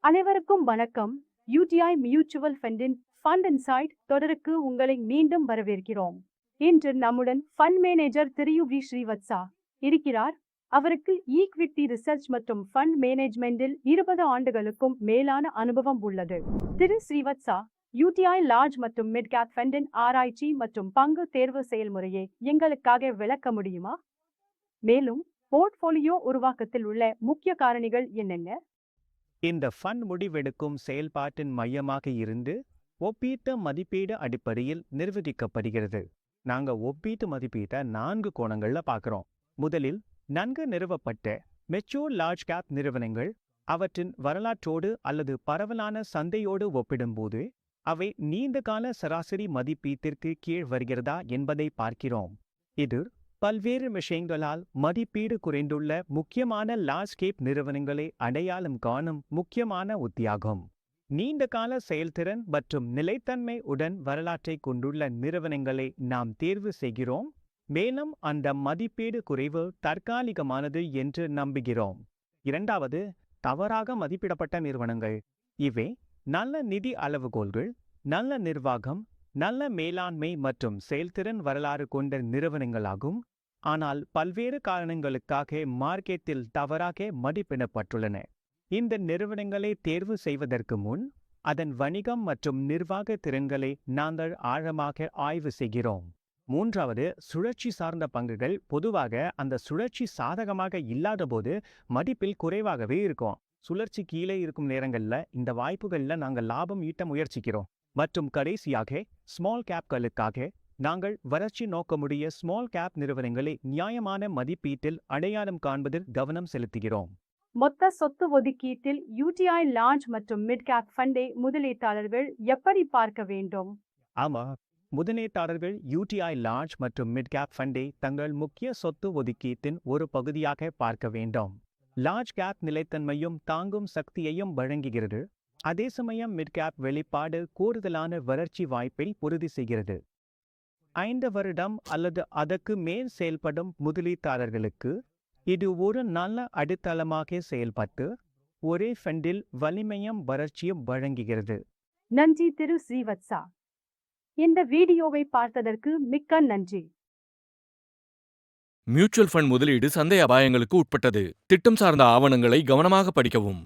அனைவருக்கும் வணக்கம். UTI mutual ஃபண்டின் ஃபண்ட் இன்சைட் தொடருக்கு உங்களை மீண்டும் வரவேற்கிறோம். இன்று நம்முடன் ஃபண்ட் மேனேஜர் திரு வி ஸ்ரீவத்சா இருக்கிறார். அவருக்கு ஈக்விட்டி ரிசர்ச் மற்றும் ஃபண்ட் மேனேஜ்மெண்டில் 20 ஆண்டுகளுக்கும் மேலான அனுபவம் உள்ளது. திரு ஸ்ரீவத்சா, யூடிஐ லார்ஜ் மற்றும் மிட் கேப் ஃபண்டின் ஆராய்ச்சி மற்றும் பங்கு தேர்வு செயல்முறையை எங்களுக்காக விளக்க முடியுமா? மேலும் போர்ட்ஃபோலியோ உருவாக்கத்தில் உள்ள முக்கிய காரணிகள் என்னென்ன? இந்த ஃபண்ட் முடிவெடுக்கும் செயல்பாட்டின் மையமாக இருந்து ஒப்பீட்டு மதிப்பீடு அடிப்படையில் நிர்வகிக்கப்படுகிறது. நாங்க ஒப்பீட்டு மதிப்பீட்டை 4 கோணங்கள்ல பார்க்கிறோம். முதலில், நன்கு நிறுவப்பட்ட மெச்சூர் லார்ஜ் கேப் நிறுவனங்கள் அவற்றின் வரலாற்றோடு அல்லது பரவலான சந்தையோடு ஒப்பிடும்போது அவை நீண்டகால சராசரி மதிப்பீட்டிற்கு கீழ் வருகிறதா என்பதை பார்க்கிறோம். இது பல்வேறு விஷயங்களால் மதிப்பீடு குறைந்துள்ள முக்கியமான லார்ஜ் கேப் நிறுவனங்களை அடையாளம் காணும் முக்கியமான உத்தியாகும். நீண்டகால செயல்திறன் மற்றும் நிலைத்தன்மை உடன் வரலாற்றை கொண்டுள்ள நிறுவனங்களை நாம் தேர்வு செய்கிறோம், மேலும் அந்த மதிப்பீடு குறைவு தற்காலிகமானது என்று நம்புகிறோம். இரண்டாவது, தவறாக மதிப்பிடப்பட்ட நிறுவனங்கள். இவை நல்ல நிதி அளவுகோல்கள், நல்ல நிர்வாகம், நல்ல மேலாண்மை மற்றும் செயல்திறன் வரலாறு கொண்ட நிறுவனங்களாகும், ஆனால் பல்வேறு காரணங்களுக்காக மார்க்கெட்டில் தவறாக மதிப்பிடப்பட்டுள்ளன. இந்த நிறுவனங்களை தேர்வு செய்வதற்கு முன் அதன் வணிகம் மற்றும் நிர்வாக திறன்களை நாங்கள் ஆழமாக ஆய்வு செய்கிறோம். மூன்றாவது, சுழற்சி சார்ந்த பங்குகள். பொதுவாக அந்த சுழற்சி சாதகமாக இல்லாதபோது மதிப்பில் குறைவாகவே இருக்கும். சுழற்சி கீழே இருக்கும் நேரங்களில் இந்த வாய்ப்புகளில் நாங்கள் லாபம் ஈட்ட முயற்சிக்கிறோம். மற்றும் கடைசியாக, ஸ்மால் கேப்களுக்காக நாங்கள் வளர்ச்சி நோக்கமுடைய ஸ்மால் கேப் நிறுவனங்களை நியாயமான மதிப்பீட்டில் அடையாளம் காண்பதில் கவனம் செலுத்துகிறோம். மொத்த சொத்து ஒதுக்கீட்டில் யூடிஐ லார்ஜ் மற்றும் மிட் கேப் ஃபண்டை முதலீட்டாளர்கள் எப்படி பார்க்க வேண்டும்? ஆமா, முதலீட்டாளர்கள் யூடிஐ லார்ஜ் மற்றும் மிட் கேப் ஃபண்டை தங்கள் முக்கிய சொத்து ஒதுக்கீட்டின் ஒரு பகுதியாக பார்க்க வேண்டும். லார்ஜ் கேப் நிலைத்தன்மையும் தாங்கும் சக்தியையும் வழங்குகிறது, அதே சமயம் மிட் கேப் வெளிப்பாடு கூடுதலான வளர்ச்சி வாய்ப்பை உறுதி செய்கிறது. 5 வருடம் அல்லது அதற்கு மேல் செயல்படும் முதலீட்டாளர்களுக்கு இது ஒரு நல்ல அடித்தளமாக செயல்பட்டு ஒரே ஃபண்டில் வலிமையும் வளர்ச்சியும் வழங்குகிறது. நன்றி திரு ஸ்ரீவத்சா. இந்த வீடியோவை பார்த்ததற்கு மிக்க நன்றி. மியூச்சுவல் ஃபண்ட் முதலீடு சந்தை அபாயங்களுக்கு உட்பட்டது. திட்டம் சார்ந்த ஆவணங்களை கவனமாக படிக்கவும்.